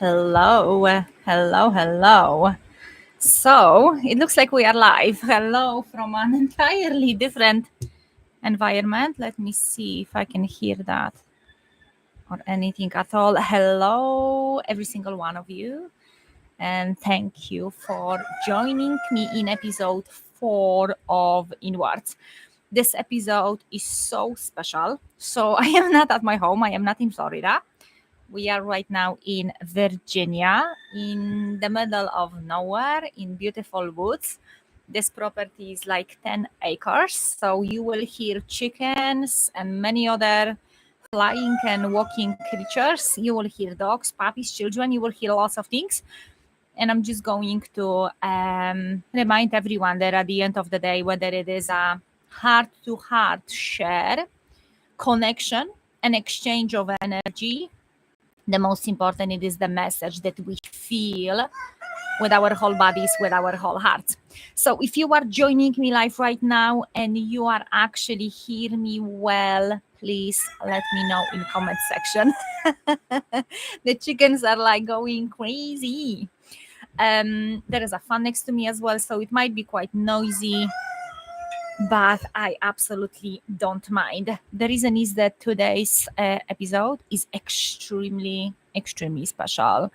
Hello, hello. So it looks like we are live. Hello from an entirely different environment. Let me see if I can hear that or anything at all. Hello, every single one of you. And thank you for joining me in episode 4 of Inwards. This episode is so special. So I am not at my home, I am not in Florida. We are right now in Virginia, in the middle of nowhere, in beautiful woods. This property is like 10 acres, so you will hear chickens and many other flying and walking creatures. You will hear dogs, puppies, children. You will hear lots of things. And I'm just going to remind everyone that at the end of the day, whether it is a heart-to-heart share, connection, an exchange of energy, the most important it is the message that we feel with our whole bodies, with our whole hearts. So if you are joining me live right now and you are actually hear me well, please let me know in comment section. The chickens are like going crazy. There is a fan next to me as well, so it might be quite noisy, but I absolutely don't mind. The reason is that today's episode is extremely special.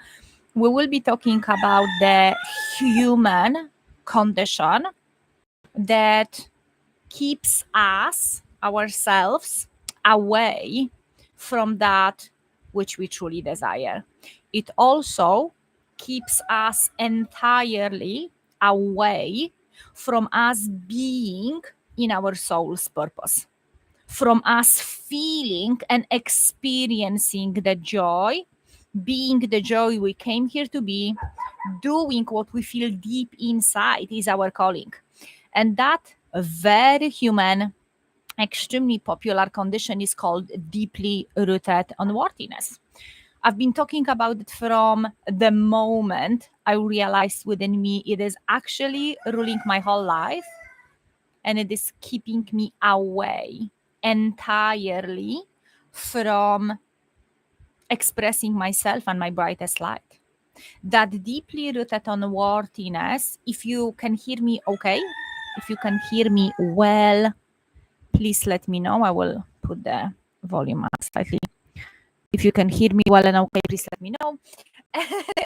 We will be talking about the human condition that keeps us, ourselves, away from that which we truly desire. It also keeps us entirely away from us being in our soul's purpose, from us feeling and experiencing the joy, being the joy we came here to be, doing what we feel deep inside is our calling. And that very human, extremely popular condition is called deeply rooted unworthiness. I've been talking about it from the moment I realized within me it is actually ruling my whole life, and it is keeping me away entirely from expressing myself and my brightest light. That deeply rooted unworthiness, if you can hear me okay, if you can hear me well, please let me know. I will put the volume up slightly. If you can hear me well and okay, please let me know.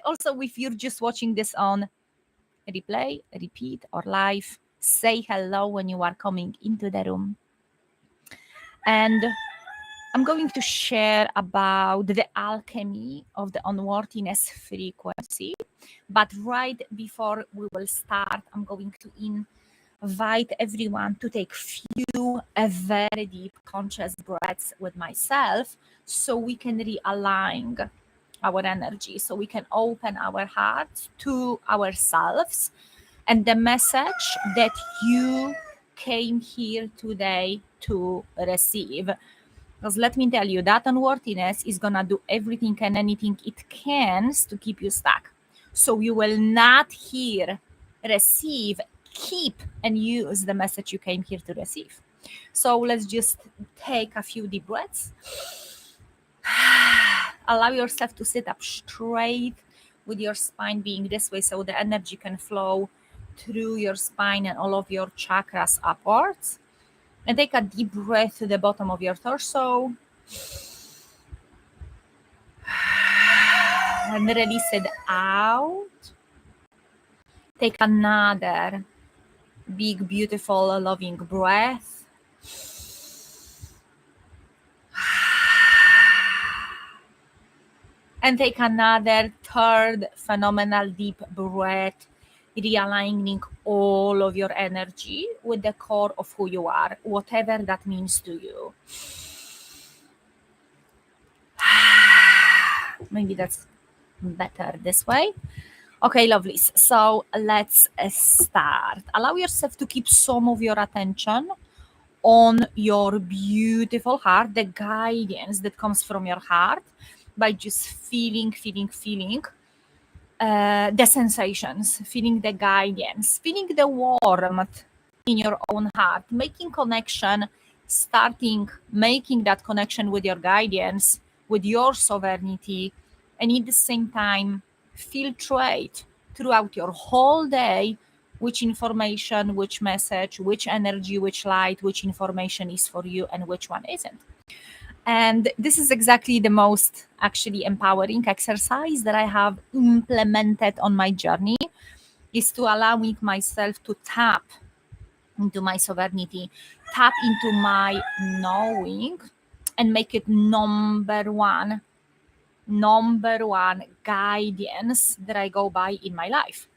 Also, if you're just watching this on replay, repeat, or live, say hello when you are coming into the room. And I'm going to share about the alchemy of the unworthiness frequency. But right before we will start, I'm going to invite everyone to take few very deep conscious breaths with myself so we can realign our energy, so we can open our hearts to ourselves and the message that you came here today to receive. Because let me tell you, that unworthiness is going to do everything and anything it can to keep you stuck. So you will not hear, receive, keep, and use the message you came here to receive. So let's just take a few deep breaths. Allow yourself to sit up straight with your spine being this way so the energy can flow through your spine and all of your chakras upwards. And take a deep breath to the bottom of your torso. And release it out. Take another big, beautiful, loving breath. And take another third phenomenal deep breath, realigning all of your energy with the core of who you are, whatever that means to you. Maybe that's better this way. Okay, lovelies. So let's start. Allow yourself to keep some of your attention on your beautiful heart, the guidance that comes from your heart, by just feeling the sensations, feeling the guidance, feeling the warmth in your own heart, making connection, making that connection with your guidance, with your sovereignty, and at the same time filtrate throughout your whole day which information, which message, which energy, which light, which information is for you and which one isn't. And this is exactly the most actually empowering exercise that I have implemented on my journey, is to allowing myself to tap into my sovereignty, tap into my knowing, and make it number one guidance that I go by in my life.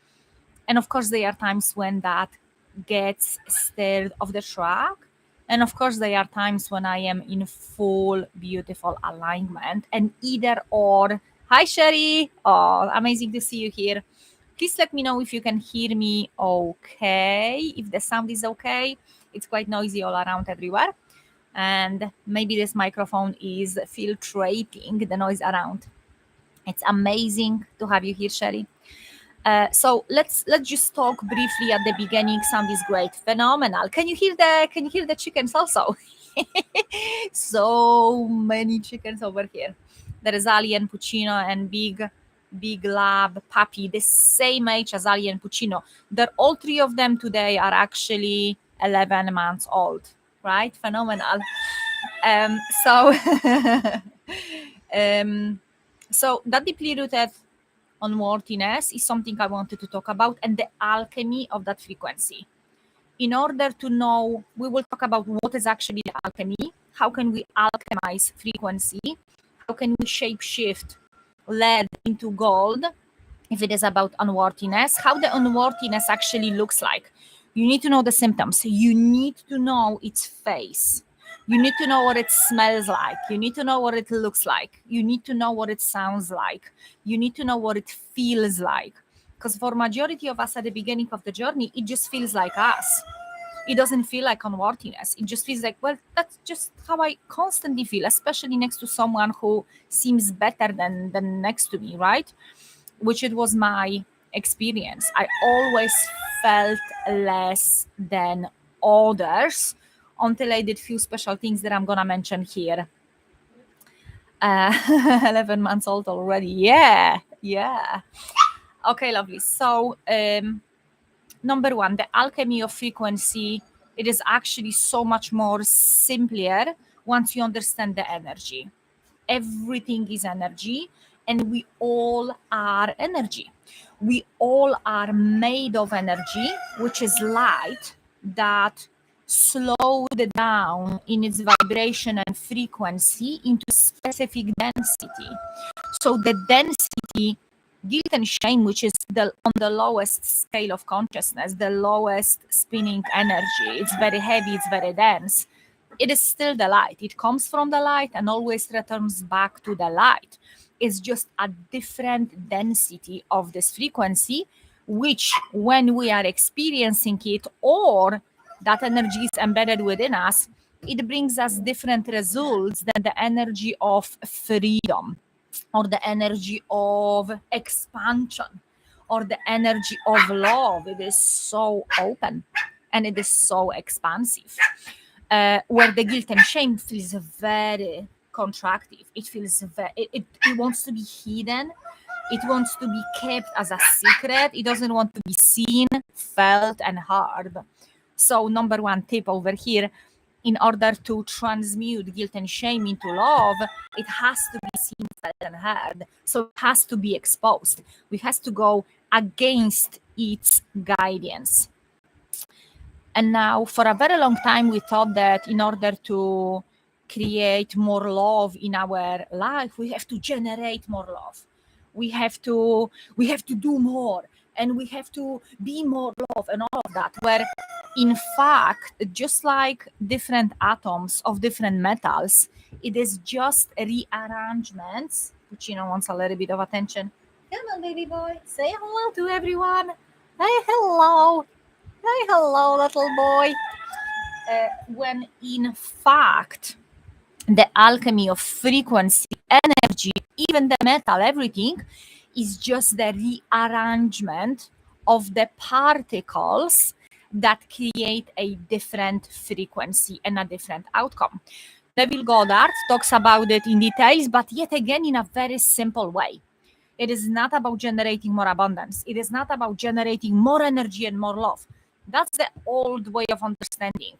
And of course, there are times when that gets stirred off the track. And of course, there are times when I am in full, beautiful alignment, and either or. Hi, Sherry. Oh, amazing to see you here. Please let me know if you can hear me okay, if the sound is okay. It's quite noisy all around everywhere. And maybe this microphone is filtrating the noise around. It's amazing to have you here, Sherry. So let's just talk briefly at the beginning. Sound is great, phenomenal. Can you hear the chickens also? So many chickens over here. There is Ali and Puccino and big lab puppy, the same age as Ali and Puccino. All three of them today are actually 11 months old, right? Phenomenal. So that deeply rooted unworthiness is something I wanted to talk about, and the alchemy of that frequency. In order to know, we will talk about what is actually the alchemy, how can we alchemize frequency, how can we shape-shift lead into gold, if it is about unworthiness, how the unworthiness actually looks like. You need to know the symptoms. You need to know its face. You need to know what it smells like. You need to know what it looks like. You need to know what it sounds like. You need to know what it feels like. Because for majority of us at the beginning of the journey, it just feels like us. It doesn't feel like unworthiness. It just feels like, well, that's just how I constantly feel, especially next to someone who seems better than next to me, right? Which it was my experience. I always felt less than others until I did few special things that I'm gonna mention here. 11 months old already. Yeah. Okay, lovely. So number one, the alchemy of frequency, it is actually so much more simpler once you understand the energy. Everything is energy, and we all are energy. We all are made of energy, which is light that slowed down in its vibration and frequency into specific density. So the density, guilt and shame, which is on the lowest scale of consciousness, the lowest spinning energy, it's very heavy, it's very dense. It is still the light. It comes from the light and always returns back to the light. It's just a different density of this frequency, which when we are experiencing it, or that energy is embedded within us, it brings us different results than the energy of freedom, or the energy of expansion, or the energy of love. It is so open and it is so expansive. Where the guilt and shame feels very contractive. It feels it wants to be hidden. It wants to be kept as a secret. It doesn't want to be seen, felt, and heard. So number one tip over here, in order to transmute guilt and shame into love, it has to be seen, felt, and heard. So it has to be exposed. We have to go against its guidance. And now, for a very long time, we thought that in order to create more love in our life, we have to generate more love. We have to do more, and we have to be more love, and all of that. Where, in fact, just like different atoms of different metals, it is just rearrangements. Puccino wants a little bit of attention. Come on, baby boy, say hello to everyone. Hey, hello. Hi, hello, little boy. When in fact, the alchemy of frequency, energy, even the metal, everything is just the rearrangement of the particles that create a different frequency and a different outcome. Neville Goddard talks about it in details, but yet again in a very simple way. It is not about generating more abundance. It is not about generating more energy and more love. That's the old way of understanding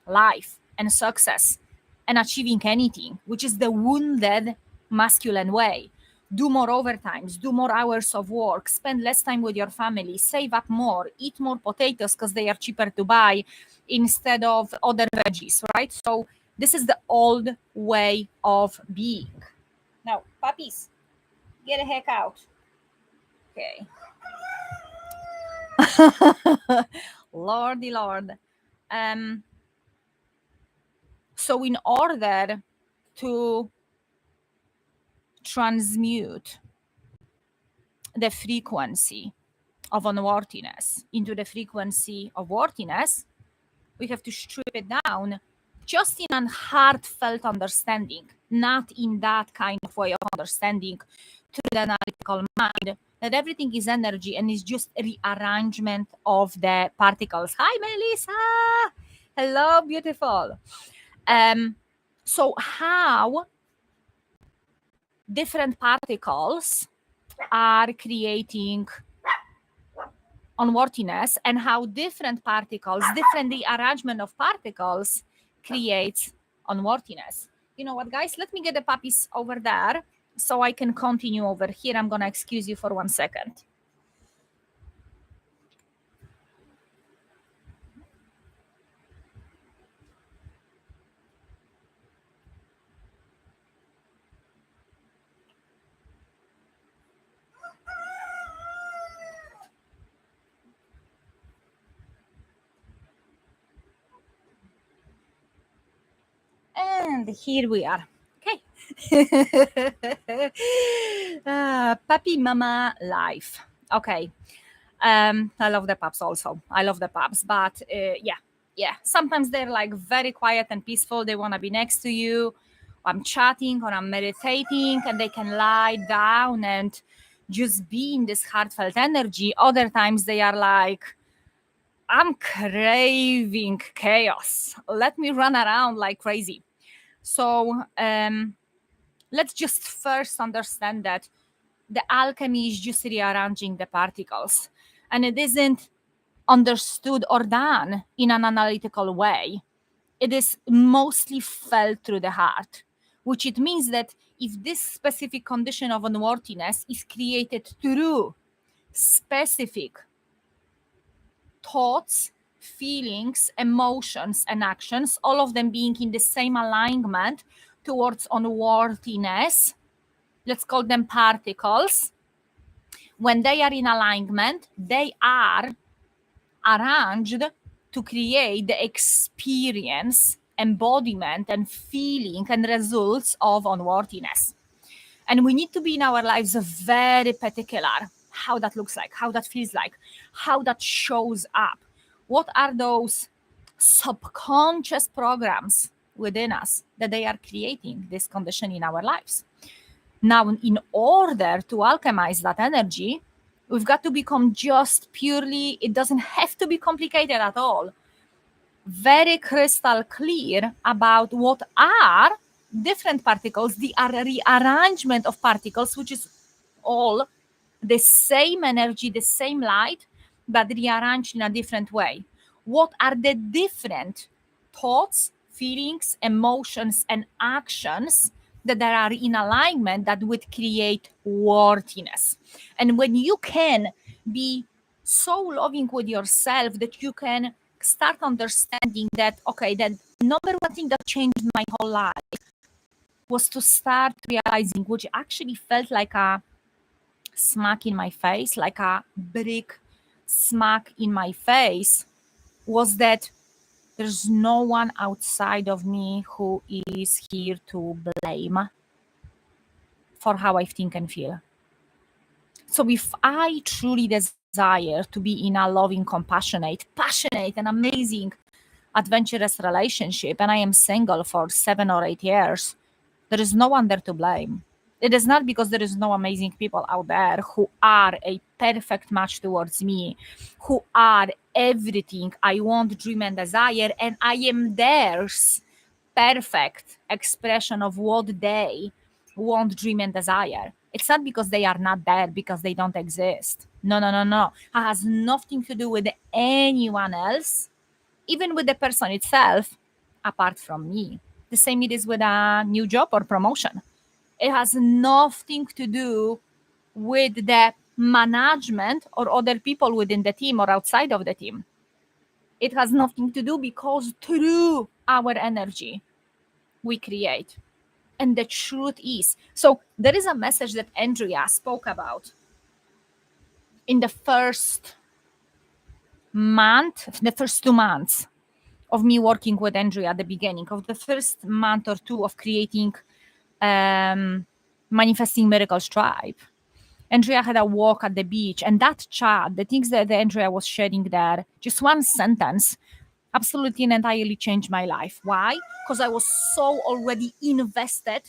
life and success and achieving anything, which is the wounded masculine way. Do more overtimes, do more hours of work, spend less time with your family, save up more, eat more potatoes because they are cheaper to buy instead of other veggies, right? So this is the old way of being. Now, puppies, get the heck out. Okay. Lordy Lord. So in order to transmute the frequency of unworthiness into the frequency of worthiness, we have to strip it down just in a heartfelt understanding, not in that kind of way of understanding through the analytical mind, that everything is energy and is just rearrangement of the particles. Hi, Melissa. Hello, beautiful. So how different particles are creating unworthiness, and how different particles, different rearrangement of particles creates unworthiness. You know what, guys? Let me get the puppies over there so I can continue over here. I'm going to excuse you for 1 second. And here we are. Okay. Puppy mama life. Okay. I love the pups also. I love the pups, but yeah. Sometimes they're like very quiet and peaceful. They want to be next to you. I'm chatting or I'm meditating, and they can lie down and just be in this heartfelt energy. Other times they are like, I'm craving chaos. Let me run around like crazy. So let's just first understand that the alchemy is just rearranging the particles, and it isn't understood or done in an analytical way. It is mostly felt through the heart, which it means that if this specific condition of unworthiness is created through specific thoughts, feelings, emotions, and actions, all of them being in the same alignment towards unworthiness, let's call them particles. When they are in alignment, they are arranged to create the experience, embodiment, and feeling and results of unworthiness. And we need to be in our lives very particular how that looks like, how that feels like, how that shows up. What are those subconscious programs within us that they are creating this condition in our lives? Now, in order to alchemize that energy, we've got to become just purely, it doesn't have to be complicated at all, very crystal clear about what are different particles, the rearrangement of particles, which is all the same energy, the same light, but rearranged in a different way. What are the different thoughts, feelings, emotions, and actions that are in alignment that would create worthiness? And when you can be so loving with yourself that you can start understanding that, okay, that number one thing that changed my whole life was to start realizing, which actually felt like a smack in my face, like a brick smack in my face, was that there's no one outside of me who is here to blame for how I think and feel. So if I truly desire to be in a loving, compassionate, passionate, and amazing, adventurous relationship, and I am single for 7 or 8 years, there is no one there to blame. It is not because there is no amazing people out there who are a perfect match towards me, who are everything I want, dream, and desire, and I am theirs perfect expression of what they want, dream, and desire. It's not because they are not there, because they don't exist. No, no, no, no. It has nothing to do with anyone else, even with the person itself, apart from me. The same it is with a new job or promotion. It has nothing to do with the management or other people within the team or outside of the team. It has nothing to do, because through our energy we create. And the truth is, so there is a message that Andrea spoke about in the first month, the first 2 months of me working with Andrea at the beginning of the first month or two of creating Manifesting Miracles Tribe. Andrea had a walk at the beach, and that chat, the things that Andrea was sharing there, just one sentence, absolutely and entirely changed my life. Why? Because I was so already invested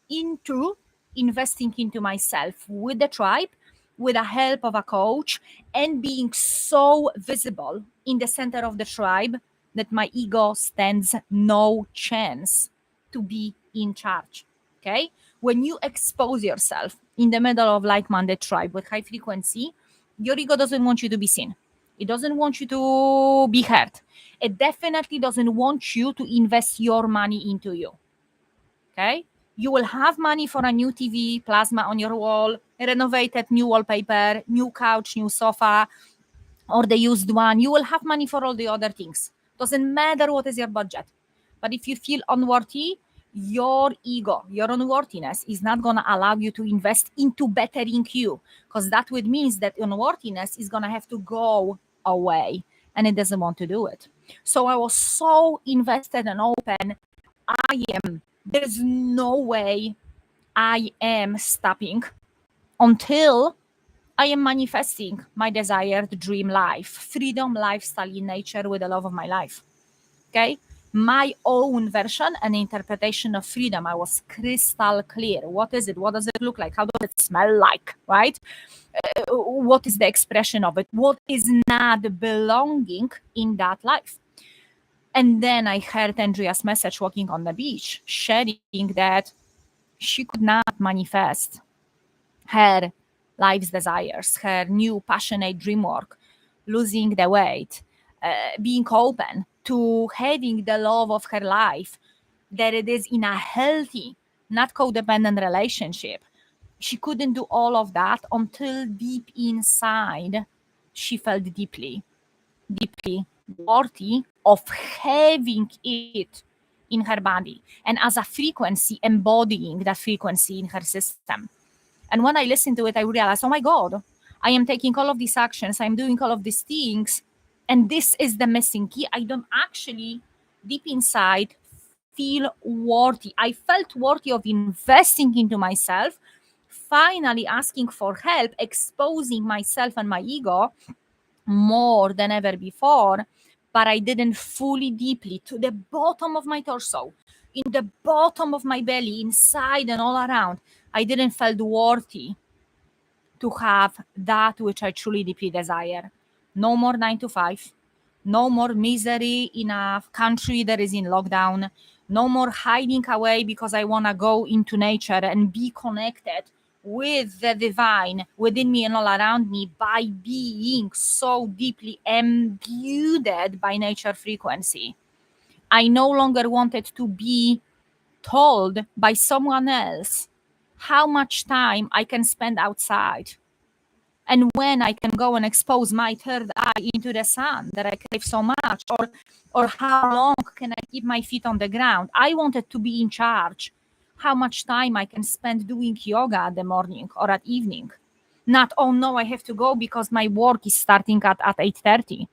into investing into myself with the tribe, with the help of a coach, and being so visible in the center of the tribe that my ego stands no chance to be in charge. Okay? When you expose yourself in the middle of like-minded tribe with high frequency, your ego doesn't want you to be seen. It doesn't want you to be heard. It definitely doesn't want you to invest your money into you. Okay? You will have money for a new TV, plasma on your wall, renovated new wallpaper, new couch, new sofa, or the used one. You will have money for all the other things. Doesn't matter what is your budget. But if you feel unworthy, your ego, your unworthiness is not going to allow you to invest into bettering you, because that would mean that unworthiness is going to have to go away, and it doesn't want to do it. So I was so invested and open. There's no way I am stopping until I am manifesting my desired dream life, freedom lifestyle in nature with the love of my life. Okay? My own version and interpretation of freedom, I was crystal clear. What is it? What does it look like? How does it smell like? Right? What is the expression of it? What is not belonging in that life? And then I heard Andrea's message walking on the beach, sharing that she could not manifest her life's desires, her new passionate dream work, losing the weight, being open to having the love of her life, that it is in a healthy, not codependent relationship. She couldn't do all of that until deep inside she felt deeply worthy of having it in her body, and as a frequency, embodying that frequency in her system. And when I listened to it, I realized, oh my God, I am taking all of these actions, I'm doing all of these things, and this is the missing key. I don't actually, deep inside, feel worthy. I felt worthy of investing into myself, finally asking for help, exposing myself and my ego more than ever before, but I didn't fully, deeply, to the bottom of my torso, in the bottom of my belly, inside and all around, I didn't felt worthy to have that which I truly, deeply desire. No more 9 to 5. No more misery in a country that is in lockdown. No more hiding away because I want to go into nature and be connected with the divine within me and all around me by being so deeply imbued by nature frequency. I no longer wanted to be told by someone else how much time I can spend outside and when I can go and expose my third eye into the sun that I crave so much, or how long can I keep my feet on the ground. I wanted to be in charge. How much time I can spend doing yoga at the morning or at evening. Not, oh no, I have to go because my work is starting at 8:30.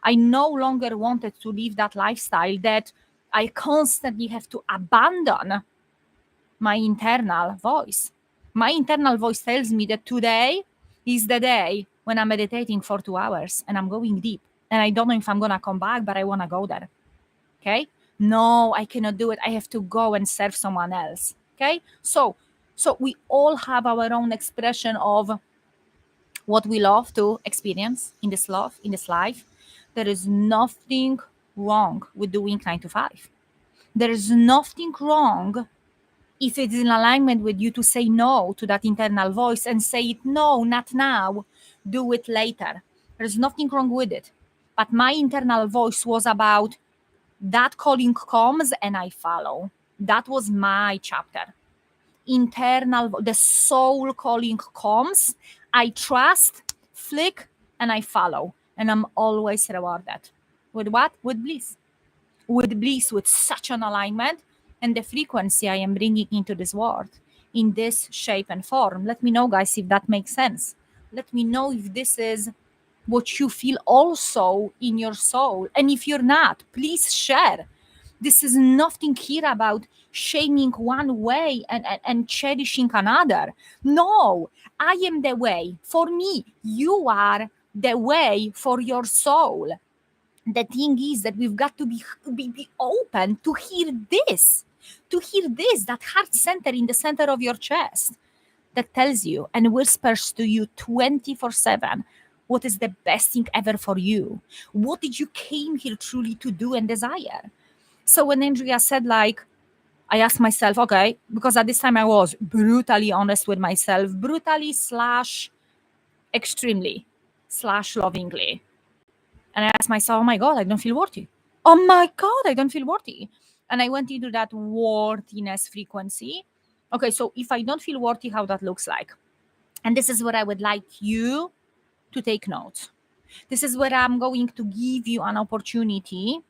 I no longer wanted to live that lifestyle that I constantly have to abandon my internal voice. My internal voice tells me that today is the day when I'm meditating for 2 hours and I'm going deep. And I don't know if I'm going to come back, but I want to go there. Okay? No, I cannot do it. I have to go and serve someone else. Okay? So we all have our own expression of what we love to experience in this life. There is nothing wrong with doing 9 to 5. There is nothing wrong If it's in alignment with you, to say no to that internal voice and say it, no, not now, do it later. There's nothing wrong with it. But my internal voice was about that calling comes and I follow. That was my chapter. The soul calling comes, I trust, flick, and I follow. And I'm always rewarded. With what? With bliss. With bliss, with such an alignment and the frequency I am bringing into this world in this shape and form. Let me know, guys, if that makes sense. Let me know if this is what you feel also in your soul. And if you're not, please share. This is nothing here about shaming one way and cherishing another. No, I am the way. For me, you are the way for your soul. The thing is that we've got to be open to hear this, that heart center in the center of your chest that tells you and whispers to you 24/7 what is the best thing ever for you. What did you came here truly to do and desire? So when Andrea said, like, I asked myself, okay, because at this time I was brutally honest with myself, brutally / extremely / lovingly. And I asked myself, oh my God, I don't feel worthy. Oh my God, I don't feel worthy. And I went into that worthiness frequency. Okay, so if I don't feel worthy, how that looks like. And this is where I would like you to take notes. This is where I'm going to give you an opportunity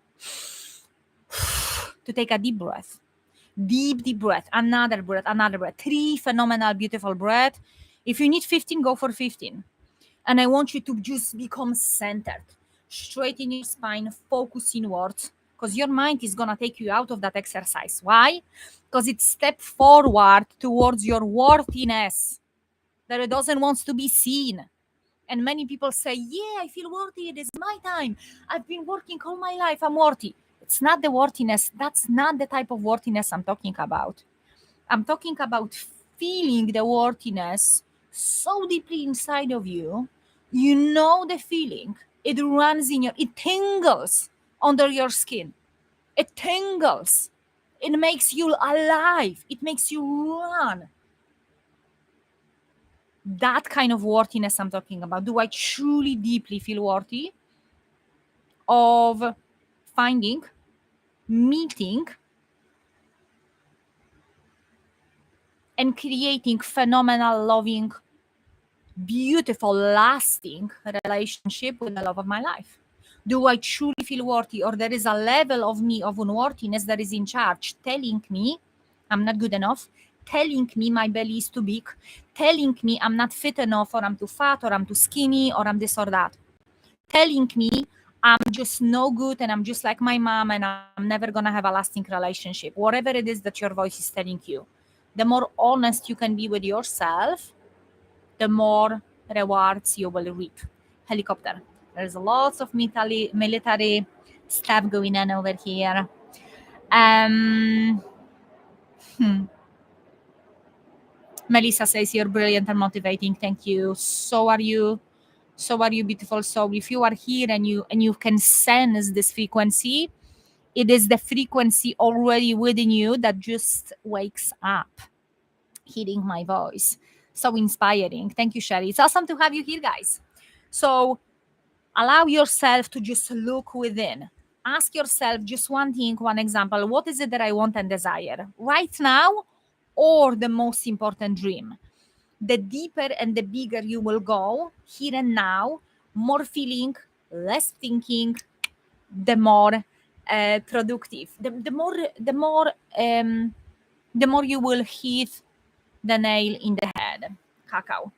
to take a deep breath. Deep breath. Another breath, another breath. 3 phenomenal, beautiful breaths. If you need 15, go for 15. And I want you to just become centered, straight in your spine, focus inwards, because your mind is going to take you out of that exercise. Why? Because it's step forward towards your worthiness that it doesn't want to be seen. And many people say, yeah, I feel worthy. It is my time. I've been working all my life. I'm worthy. It's not the worthiness. That's not the type of worthiness I'm talking about. I'm talking about feeling the worthiness so deeply inside of you. You know the feeling. It runs in it tingles under your skin. It tingles. It makes you alive. It makes you run. That kind of worthiness I'm talking about. Do I truly deeply feel worthy of finding, meeting, and creating phenomenal, loving, beautiful, lasting relationship with the love of my life? Do I truly feel worthy, or there is a level of me of unworthiness that is in charge, telling me I'm not good enough, telling me my belly is too big, telling me I'm not fit enough, or I'm too fat, or I'm too skinny, or I'm this or that, telling me I'm just no good and I'm just like my mom and I'm never going to have a lasting relationship. Whatever it is that your voice is telling you, the more honest you can be with yourself, the more rewards you will reap. Helicopter. There's lots of military stuff going on over here. Melissa says you're brilliant and motivating. Thank you. So are you. So are you, beautiful soul. If you are here and you can sense this frequency, it is the frequency already within you that just wakes up, hearing my voice. So inspiring. Thank you, Sherry. It's awesome to have you here, guys. So allow yourself to just look within. Ask yourself just one thing, one example. What is it that I want and desire right now, or the most important dream? The deeper and the bigger you will go here and now, more feeling, less thinking, the more productive. The more you will hit the nail in the head. Cacao.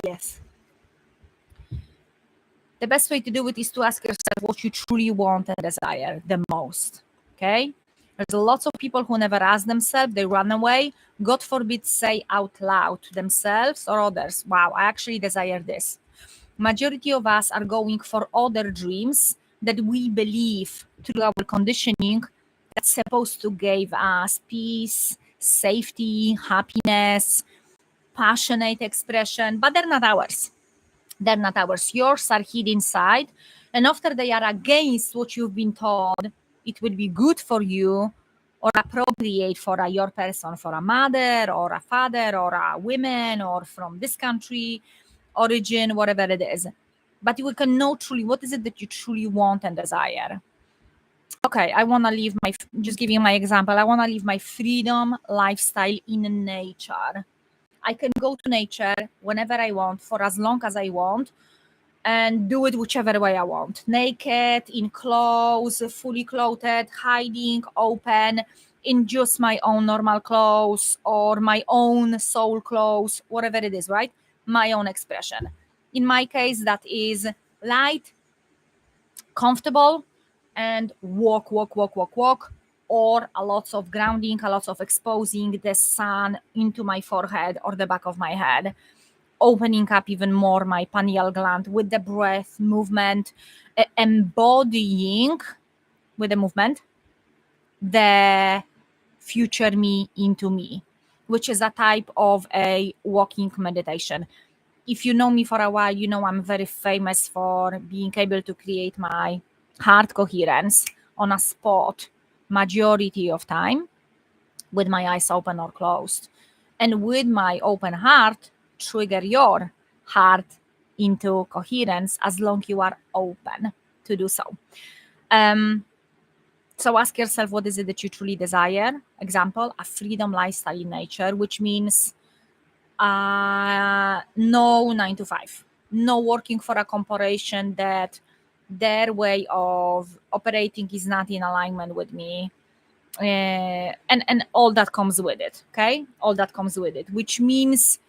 Yes. The best way to do it is to ask yourself what you truly want and desire the most. Okay? There's lots of people who never ask themselves, they run away. God forbid, say out loud to themselves or others, wow, I actually desire this. Majority of us are going for other dreams that we believe through our conditioning that's supposed to give us peace, safety, happiness, passionate expression, but they're not ours. They're not ours. Yours are hid inside. And after they are against what you've been told, it will be good for you or appropriate for your person, for a mother or a father or a woman or from this country, origin, whatever it is. But you can know truly what is it that you truly want and desire. Okay, I want to live my, just giving my example, I want to live my freedom lifestyle in nature. I can go to nature whenever I want, for as long as I want, and do it whichever way I want. Naked, in clothes, fully clothed, hiding, open, in just my own normal clothes or my own soul clothes, whatever it is, right? My own expression. In my case, that is light, comfortable, and walk, or a lot of grounding, a lot of exposing the sun into my forehead or the back of my head, opening up even more my pineal gland with the breath movement, embodying with the movement the future me into me, which is a type of a walking meditation. If you know me for a while, you know I'm very famous for being able to create my heart coherence on a spot majority of time with my eyes open or closed. And with my open heart, trigger your heart into coherence as long you are open to do so. So ask yourself, what is it that you truly desire? Example, a freedom lifestyle in nature, which means no 9 to 5, no working for a corporation that their way of operating is not in alignment with me, and all that comes with it. Okay, all that comes with it, which means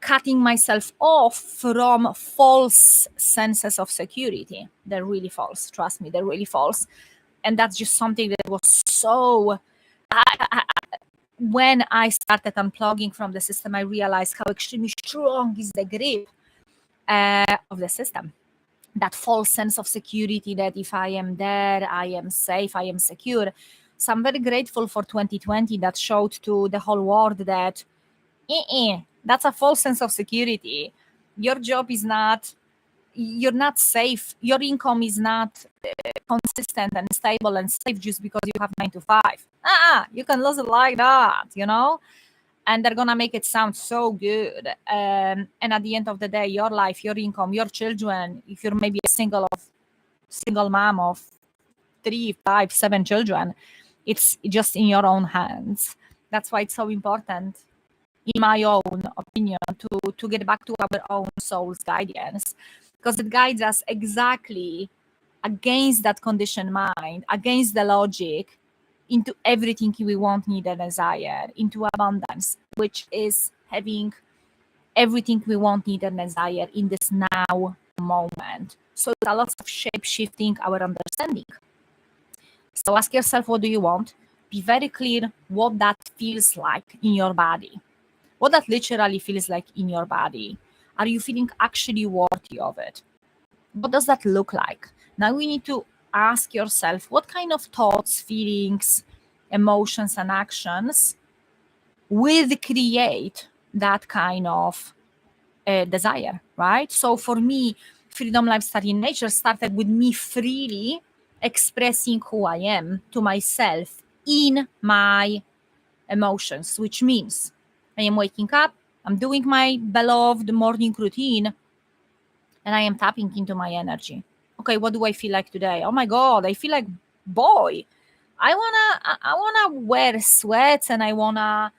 cutting myself off from false senses of security. They're really false, trust me, they're really false. And that's just something that was so when I started unplugging from the system, I realized how extremely strong is the grip of the system. That false sense of security that if I am there, I am safe, I am secure. So I'm very grateful for 2020 that showed to the whole world that that's a false sense of security. Your job is not, you're not safe. Your income is not consistent and stable and safe just because you have 9 to 5. You can lose it like that, and they're gonna make it sound so good. And at the end of the day, your life, your income, your children, if you're maybe a single mom of 3, 5, 7 children, it's just in your own hands. That's why it's so important, in my own opinion, to get back to our own soul's guidance, because it guides us exactly against that conditioned mind, against the logic, into everything we want, need, and desire, into abundance, which is having everything we want, need, and desire in this now moment. So it's a lot of shape shifting our understanding. So ask yourself, what do you want? Be very clear what that feels like in your body. What that literally feels like in your body. Are you feeling actually worthy of it? What does that look like? Now we need to ask yourself, what kind of thoughts, feelings, emotions, and actions will create that kind of desire, right? So for me, freedom lifestyle in nature started with me freely expressing who I am to myself in my emotions, which means I am waking up, I'm doing my beloved morning routine, and I am tapping into my energy. Okay, what do I feel like today? Oh my God, I feel like boy. I wanna wear sweats and I wanna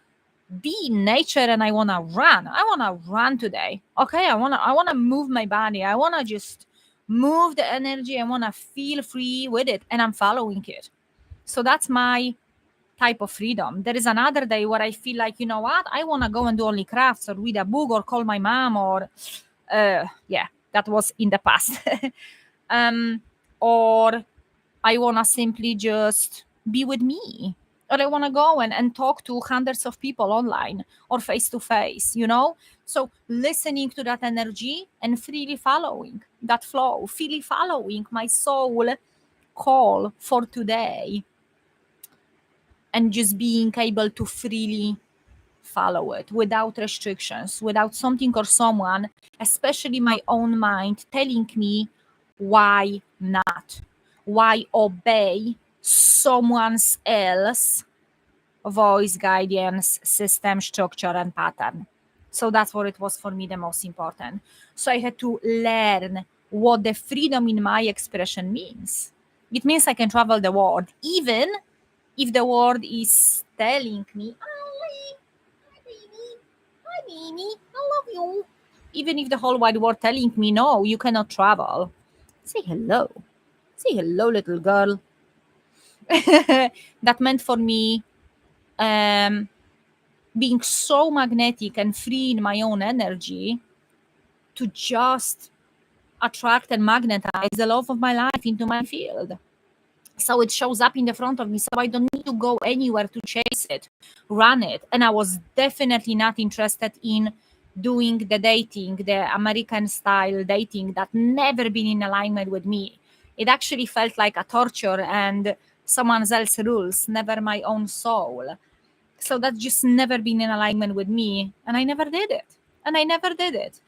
be in nature and I wanna run. I wanna run today. Okay, I wanna move my body. I wanna just move the energy. I wanna feel free with it, and I'm following it. So that's my type of freedom. There is another day where I feel like, you know what, I want to go and do only crafts or read a book or call my mom or that was in the past. Or I want to simply just be with me, or I want to go and talk to hundreds of people online or face to face, so listening to that energy and freely following that flow, freely following my soul call for today, and just being able to freely follow it without restrictions, without something or someone, especially my own mind, telling me Why not? Why obey someone else's voice, guidance, system, structure, and pattern? So that's what it was for me the most important. So I had to learn what the freedom in my expression means. It means I can travel the world, even if the world is telling me, "Oh, hi, baby, hi, baby, I love you." Even if the whole wide world telling me, no, you cannot travel. Say hello. Say hello, little girl. That meant for me being so magnetic and free in my own energy to just attract and magnetize the love of my life into my field. So it shows up in the front of me, so I don't need to go anywhere to chase it, run it. And I was definitely not interested in doing the dating, the American style dating that never been in alignment with me. It actually felt like a torture and someone else's rules, never my own soul. So that's just never been in alignment with me, and I never did it.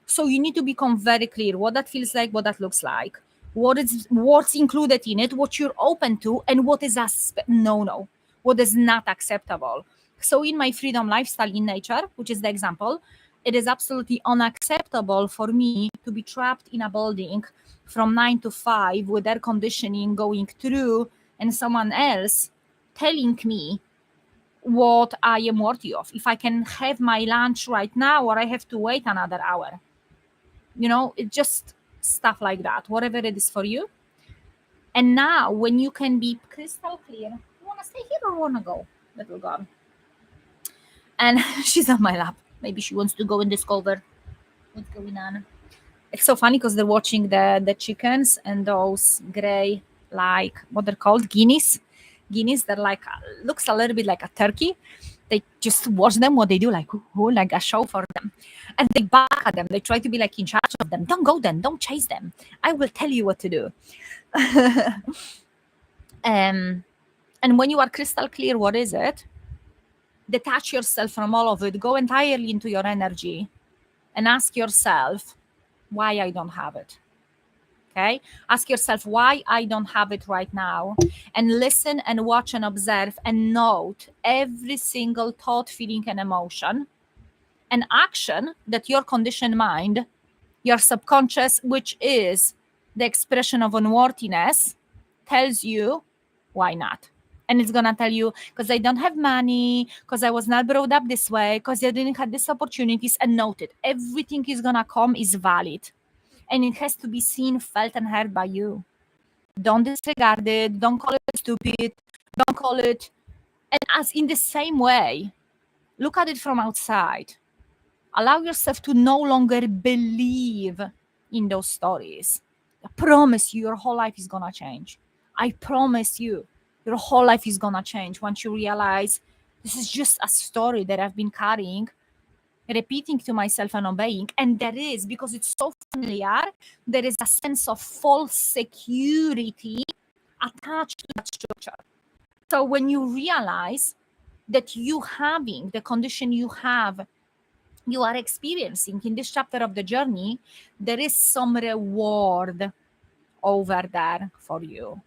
So you need to become very clear what that feels like, what that looks like, what's included in it, what you're open to, and what is no, what is not acceptable. So in my freedom lifestyle in nature, which is the example, it is absolutely unacceptable for me to be trapped in a building from 9 to 5 with air conditioning going through and someone else telling me what I am worthy of. If I can have my lunch right now or I have to wait another hour. It's just stuff like that, whatever it is for you. And now when you can be crystal clear, you want to stay here or want to go, little girl? And she's on my lap. Maybe she wants to go and discover what's going on. It's so funny because they're watching the chickens and those gray, like what they're called, guineas. They're like, looks a little bit like a turkey. They just watch them, what they do, like a show for them. And they bark at them. They try to be like in charge of them. Don't go then, don't chase them. I will tell you what to do. And when you are crystal clear, what is it? Detach yourself from all of it. Go entirely into your energy and ask yourself why I don't have it. Okay? Ask yourself why I don't have it right now, and listen and watch and observe and note every single thought, feeling, and emotion and action that your conditioned mind, your subconscious, which is the expression of unworthiness, tells you why not. And it's gonna tell you because I don't have money, because I was not brought up this way, because I didn't have these opportunities. And note it, everything is gonna come is valid. And it has to be seen, felt, and heard by you. Don't disregard it. Don't call it stupid. Don't call it. And as in the same way, look at it from outside. Allow yourself to no longer believe in those stories. I promise you, your whole life is gonna change. I promise you, your whole life is gonna change once you realize this is just a story that I've been carrying, repeating to myself and obeying. And there is, because it's so familiar, there is a sense of false security attached to that structure. So when you realize that you having the condition you are experiencing in this chapter of the journey, there is some reward over there for you.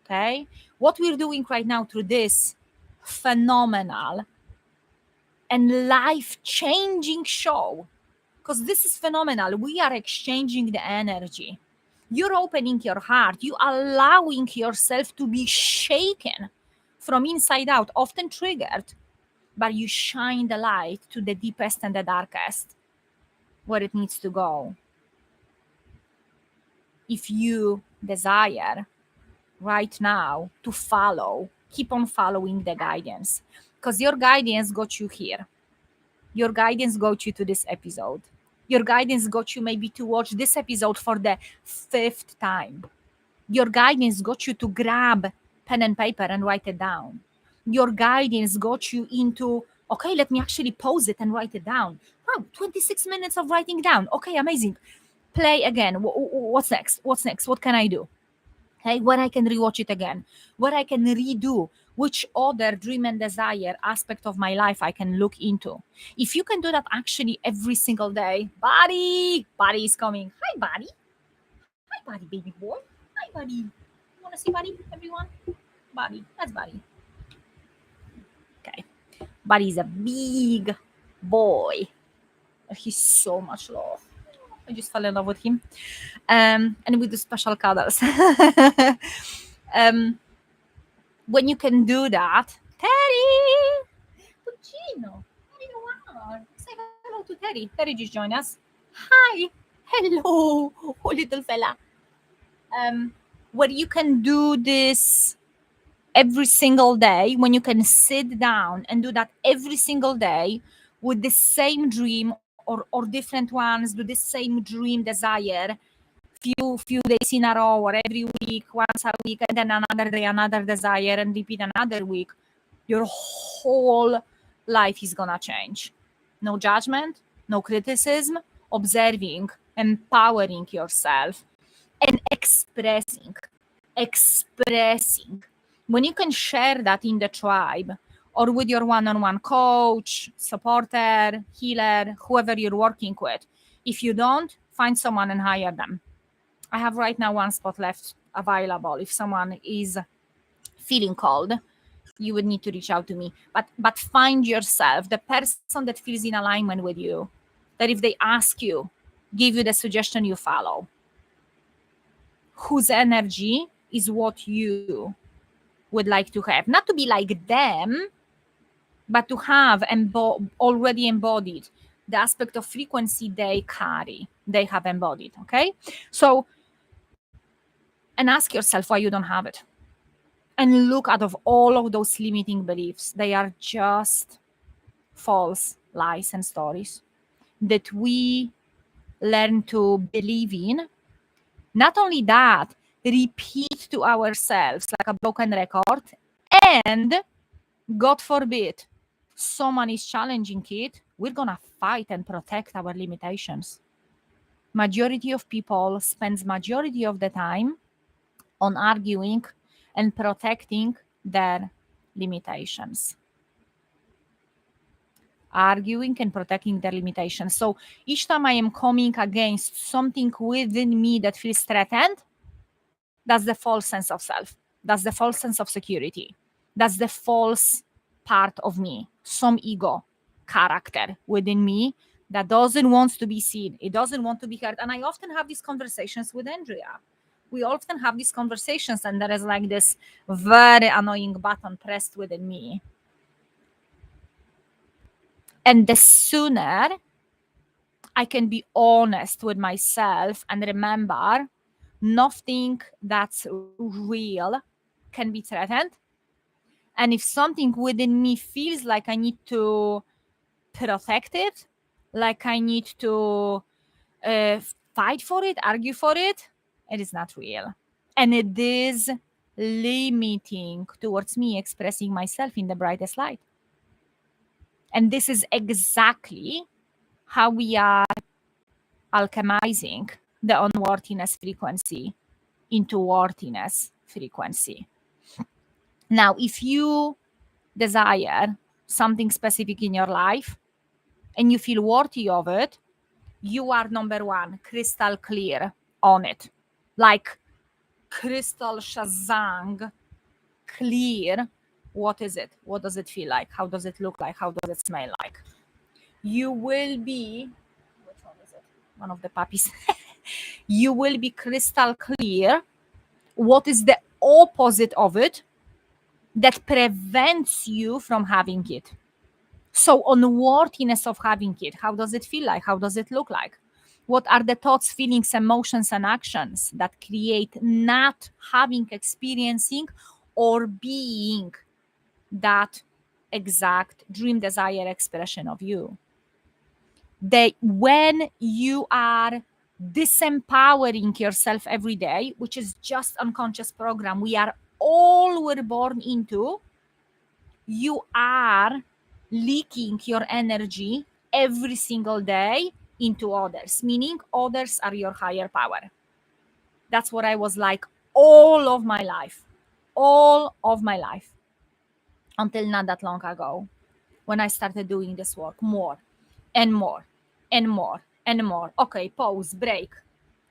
Okay? What we're doing right now through this phenomenal and life-changing show, because this is phenomenal. We are exchanging the energy. You're opening your heart. You allowing yourself to be shaken from inside out, often triggered, but you shine the light to the deepest and the darkest where it needs to go. If you desire right now to follow, keep on following the guidance, because your guidance got you here. Your guidance got you to this episode. Your guidance got you maybe to watch this episode for the 5th time. Your guidance got you to grab pen and paper and write it down. Your guidance got you into, okay, let me actually pause it and write it down. Wow, 26 minutes of writing down. Okay, amazing. Play again. What's next? What can I do? Okay, where I can rewatch it again, where I can redo, which other dream and desire aspect of my life I can look into. If you can do that actually every single day, body is coming. Hi, body. Buddy, baby boy. Hi, Buddy. You want to see Buddy, everyone? Buddy. That's Buddy. Okay. Buddy's a big boy. He's so much love. I just fell in love with him. And we do special cuddles. When you can do that, Teddy! Puccino, there you are. Say hello to Teddy. Teddy just joined us. Hi. Hello, oh, little fella. Where you can do this every single day, when you can sit down and do that every single day with the same dream or different ones, do the same dream desire few days in a row or every week, once a week, and then another day, another desire, and repeat another week, your whole life is gonna change. No judgment, no criticism, observing, empowering yourself, and expressing. When you can share that in the tribe or with your one-on-one coach, supporter, healer, whoever you're working with, if you don't, find someone and hire them. I have right now one spot left available. If someone is feeling called, you would need to reach out to me. But find yourself, the person that feels in alignment with you, that if they ask you, give you the suggestion, you follow. Whose energy is what you would like to have. Not to be like them, but to have already embodied the aspect of frequency they carry, they have embodied, okay? So, and ask yourself why you don't have it. And look out of all of those limiting beliefs. They are just false lies and stories that we learn to believe in. Not only that, repeat to ourselves like a broken record. And God forbid, someone is challenging it, we're gonna fight and protect our limitations. Majority of people spends majority of the time on arguing and protecting their limitations. Arguing and protecting their limitations. So each time I am coming against something within me that feels threatened, that's the false sense of self. That's the false sense of security. That's the false part of me, some ego character within me that doesn't want to be seen. It doesn't want to be heard. And I often have these conversations with Andrea. We often have these conversations, and there is like this very annoying button pressed within me. And the sooner I can be honest with myself and remember nothing that's real can be threatened. And if something within me feels like I need to protect it, like I need to fight for it, argue for it, it is not real. And it is limiting towards me expressing myself in the brightest light. And this is exactly how we are alchemizing the unworthiness frequency into worthiness frequency. Now, if you desire something specific in your life and you feel worthy of it, you are number one, crystal clear on it. Like crystal Shazang clear. What is it? What does it feel like? How does it look like? How does it smell like? You will be, which one is it? One of the puppies. You will be crystal clear. What is the opposite of it that prevents you from having it? So unworthiness of having it, how does it feel like? How does it look like? What are the thoughts, feelings, emotions, and actions that create not having, experiencing, or being that exact dream, desire, expression of you? When you are disempowering yourself every day, which is just unconscious program we are all were born into, you are leaking your energy every single day into others, meaning others are your higher power. That's what I was like all of my life, until not that long ago, when I started doing this work more and more and more and more. Okay, pause, break.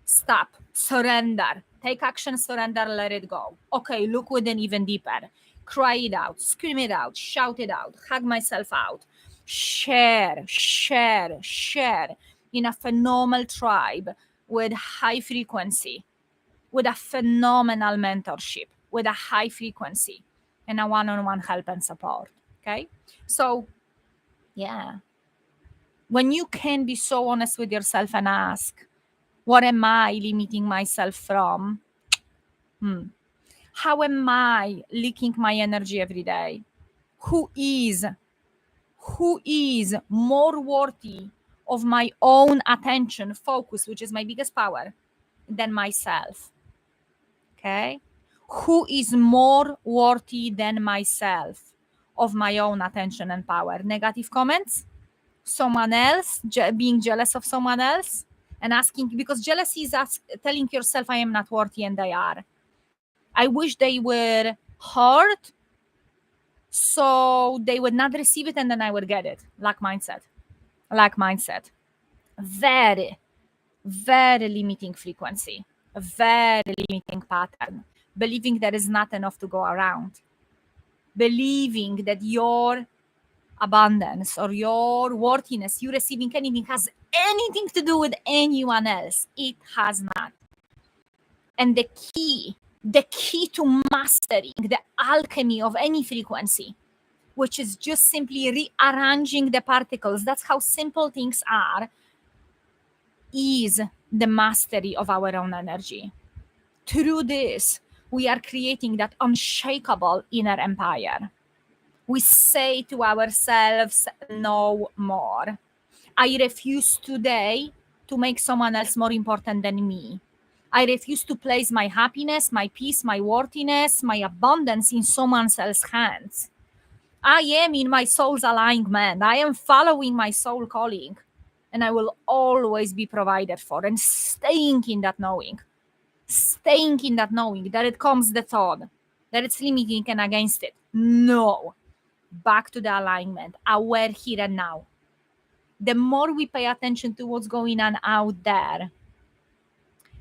Stop, surrender, take action, surrender, let it go. Okay, look within even deeper. Cry it out, scream it out, shout it out, hug myself out. Share in a phenomenal tribe with high frequency, with a phenomenal mentorship, with a high frequency, and a one-on-one help and support. Okay? So, yeah. When you can be so honest with yourself and ask, what am I limiting myself from? How am I leaking my energy every day? Who is more worthy of my own attention, focus, which is my biggest power, than myself? Okay? Who is more worthy than myself of my own attention and power? Negative comments? Someone else, being jealous of someone else? And asking, because jealousy is telling yourself, I am not worthy, and they are. I wish they were hurt so they would not receive it and then I would get it. Lack mindset. Very, very limiting frequency, a very limiting pattern. Believing there is not enough to go around. Believing that your abundance or your worthiness, you receiving anything, has anything to do with anyone else. It has not. And the key to mastering the alchemy of any frequency, which is just simply rearranging the particles, that's how simple things are, is the mastery of our own energy. Through this, we are creating that unshakable inner empire. We say to ourselves, no more. I refuse today to make someone else more important than me. I refuse to place my happiness, my peace, my worthiness, my abundance in someone else's hands. I am in my soul's alignment. I am following my soul calling, and I will always be provided for. And staying in that knowing that it comes the thought that it's limiting and against it. No, back to the alignment, aware here and now. The more we pay attention to what's going on out there,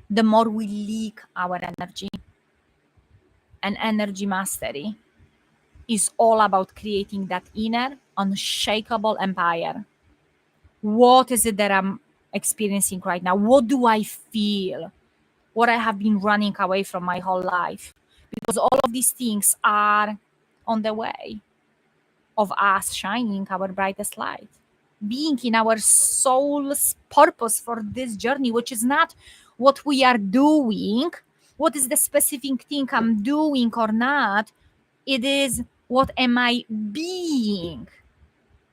the more we leak our energy. And energy mastery is all about creating that inner, unshakable empire. What is it that I'm experiencing right now? What do I feel? What I have been running away from my whole life? Because all of these things are on the way of us shining our brightest light, being in our soul's purpose for this journey, which is not what we are doing, what is the specific thing I'm doing or not. It is, what am I being?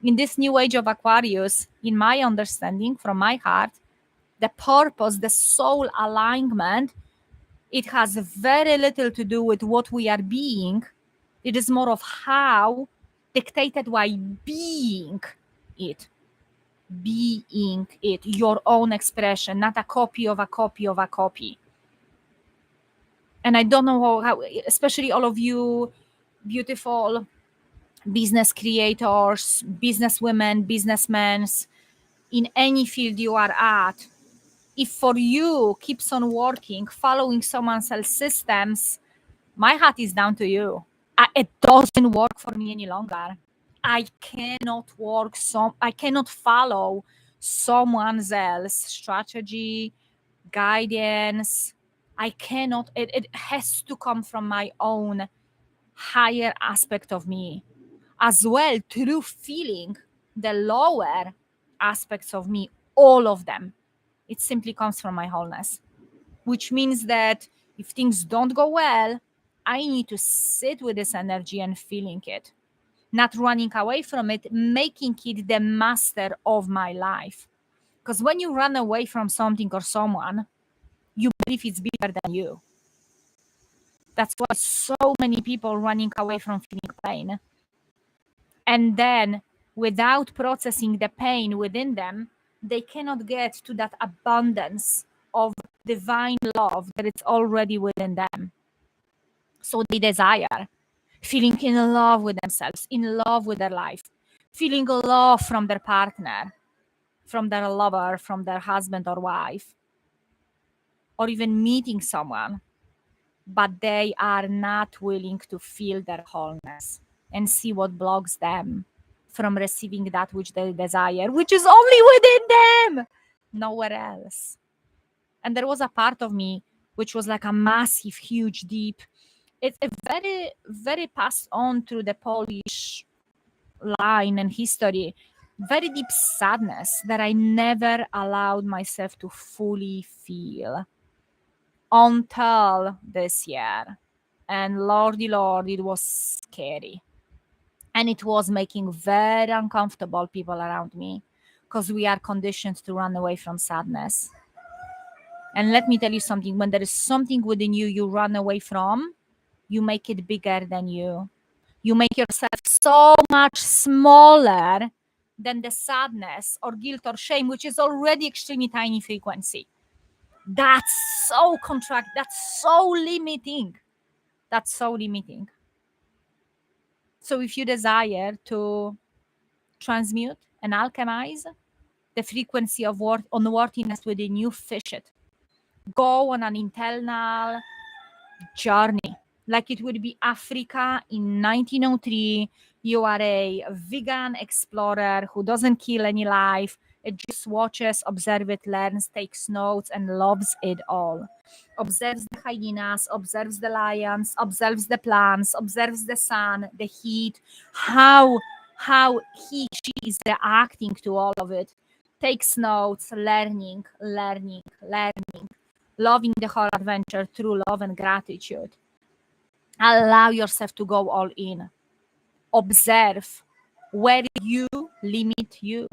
In this new age of Aquarius, in my understanding from my heart, the purpose, the soul alignment, it has very little to do with what we are being. It is more of how, dictated by being it. Being it, your own expression, not a copy of a copy of a copy. And I don't know how, especially all of you beautiful business creators, businesswomen, businessmen, in any field you are at, if for you keeps on working, following someone else's systems, my hat is down to you. It doesn't work for me any longer. I cannot follow someone else's strategy, guidance. I cannot, it has to come from my own higher aspect of me. As well, through feeling the lower aspects of me, all of them. It simply comes from my wholeness, which means that if things don't go well, I need to sit with this energy and feeling it, not running away from it, making it the master of my life. Because when you run away from something or someone, you believe it's bigger than you. That's why so many people running away from feeling pain. And then, without processing the pain within them, they cannot get to that abundance of divine love that it's already within them. So they desire feeling in love with themselves, in love with their life, feeling love from their partner, from their lover, from their husband or wife. or even meeting someone, but they are not willing to feel their wholeness and see what blocks them from receiving that which they desire, which is only within them, nowhere else. And there was a part of me which was like a massive, huge, deep. It's a very, very passed on through the Polish line and history, very deep sadness that I never allowed myself to fully feel until this year. And Lordy Lord, it was scary. And it was making very uncomfortable people around me because we are conditioned to run away from sadness. And let me tell you something, when there is something within you you run away from, you make it bigger than you. You make yourself so much smaller than the sadness or guilt or shame, which is already extremely tiny frequency. That's so that's so limiting. That's so limiting. So if you desire to transmute and alchemize the frequency of unworthiness within you, fish it. Go on an internal journey. Like it would be Africa in 1903. You are a vegan explorer who doesn't kill any life. It just watches, observes it, learns, takes notes, and loves it all. Observes the hyenas, observes the lions, observes the plants, observes the sun, the heat, how she is reacting to all of it. Takes notes, learning, loving the whole adventure through love and gratitude. Allow yourself to go all in. Observe where you limit you,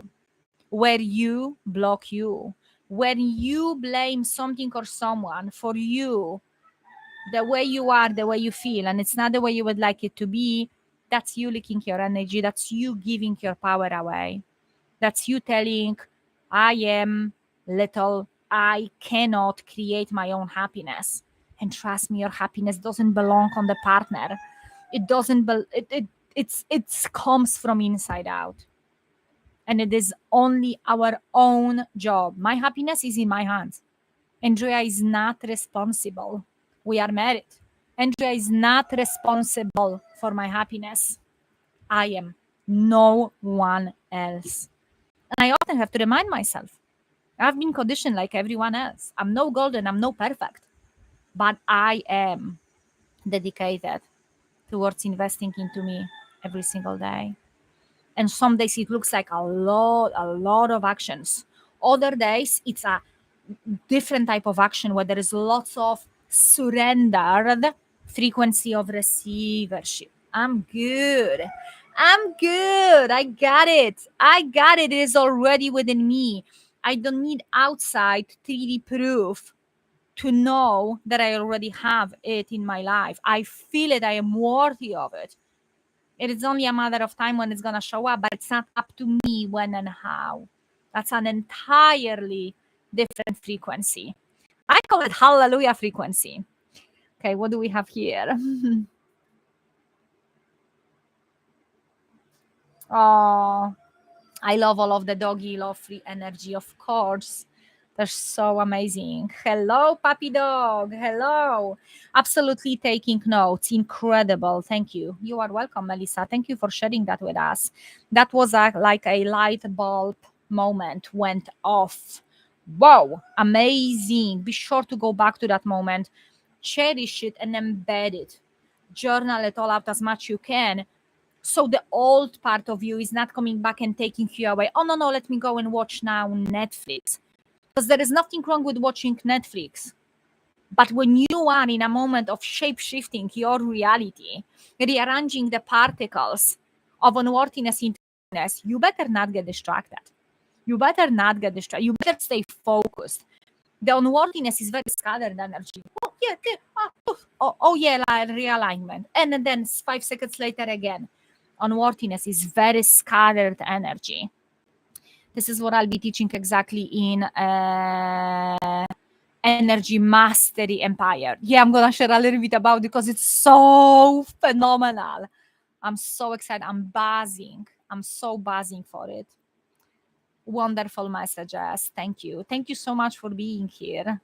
where you block you, when you blame something or someone for you, the way you are, the way you feel, and it's not the way you would like it to be. That's you leaking your energy. That's you giving your power away. That's you telling, I am little. I cannot create my own happiness. And trust me, your happiness doesn't belong on the partner. It doesn't. It comes from inside out, and it is only our own job. My happiness is in my hands. Andrea is not responsible. We are married. Andrea is not responsible for my happiness. I am. No one else. And I often have to remind myself, I've been conditioned like everyone else. I'm no golden, I'm no perfect, but I am dedicated towards investing into me every single day. And some days it looks like a lot of actions. Other days it's a different type of action where there is lots of surrendered frequency of receivership. I'm good. I got it. It is already within me. I don't need outside 3D proof to know that I already have it in my life. I feel it. I am worthy of it. It is only a matter of time when it's going to show up, but it's not up to me when and how. That's an entirely different frequency. I call it hallelujah frequency. Okay, what do we have here? Oh, I love all of the doggy love free energy, of course. They're so amazing. Hello, puppy dog. Hello. Absolutely taking notes. Incredible. Thank you. You are welcome, Melissa. Thank you for sharing that with us. That was like a light bulb moment went off. Wow, amazing. Be sure to go back to that moment. Cherish it and embed it. Journal it all out as much you can, so the old part of you is not coming back and taking you away. Oh, no, let me go and watch now Netflix. Because there is nothing wrong with watching Netflix. But when you are in a moment of shape-shifting your reality, rearranging the particles of unworthiness into worthiness, you better not get distracted. You better stay focused. The unworthiness is very scattered energy. Oh, yeah, like realignment. And then 5 seconds later again. Unworthiness is very scattered energy. This is what I'll be teaching exactly in Energy Mastery Empire. Yeah, I'm going to share a little bit about it because it's so phenomenal. I'm so excited. I'm buzzing. I'm so buzzing for it. Wonderful messages. Thank you. Thank you so much for being here.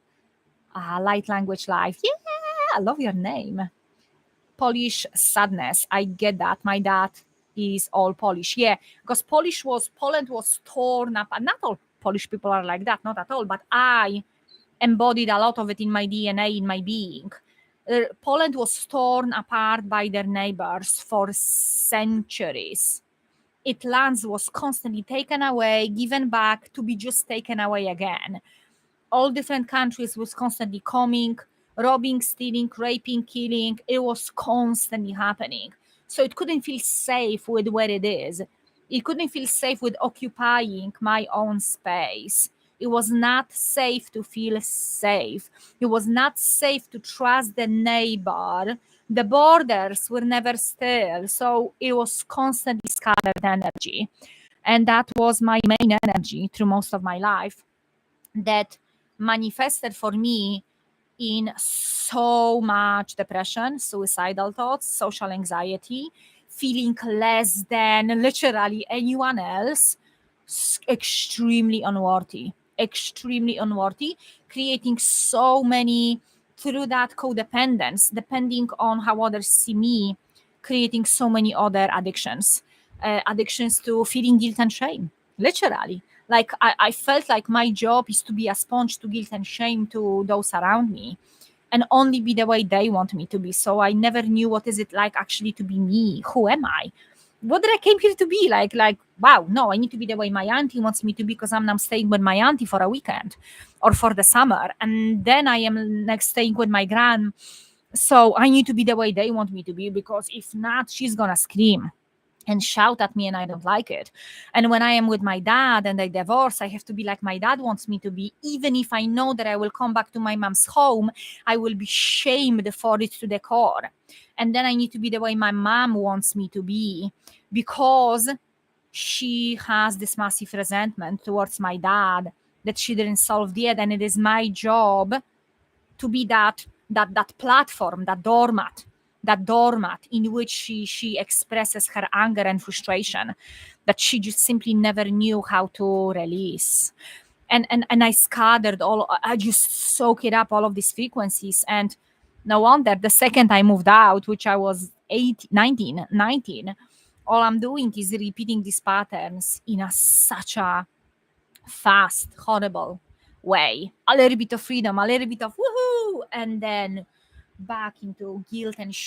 Light language life. Yeah, I love your name. Polish sadness. I get that. My dad is all Polish. Yeah, because Poland was torn up. And not all Polish people are like that, not at all. But I embodied a lot of it in my DNA, in my being. Poland was torn apart by their neighbors for centuries. Its lands was constantly taken away, given back to be just taken away again. All different countries was constantly coming, robbing, stealing, raping, killing. It was constantly happening. So it couldn't feel safe with where it is. It couldn't feel safe with occupying my own space. It was not safe to feel safe. It was not safe to trust the neighbor. The borders were never still. So it was constantly scattered energy. And that was my main energy through most of my life. That manifested for me in so much depression, suicidal thoughts, social anxiety, feeling less than literally anyone else, extremely unworthy, creating so many through that codependence, depending on how others see me, creating so many other addictions, addictions to feeling guilt and shame, literally. Like I felt like my job is to be a sponge to guilt and shame to those around me and only be the way they want me to be. So I never knew what is it like actually to be me. Who am I? What did I came here to be? Like, wow, no, I need to be the way my auntie wants me to be because I'm now staying with my auntie for a weekend or for the summer. And then I am next staying with my gran. So I need to be the way they want me to be because if not, she's gonna scream and shout at me and I don't like it. And when I am with my dad and I divorce, I have to be like my dad wants me to be. Even if I know that I will come back to my mom's home, I will be shamed for it to the core. And then I need to be the way my mom wants me to be because she has this massive resentment towards my dad that she didn't solve yet. And it is my job to be that platform, that doormat in which she expresses her anger and frustration that she just simply never knew how to release. And I scattered I just soak it up, all of these frequencies. And no wonder the second I moved out, which I was 19, all I'm doing is repeating these patterns in such a fast, horrible way. A little bit of freedom, a little bit of woohoo, and then back into guilt and shame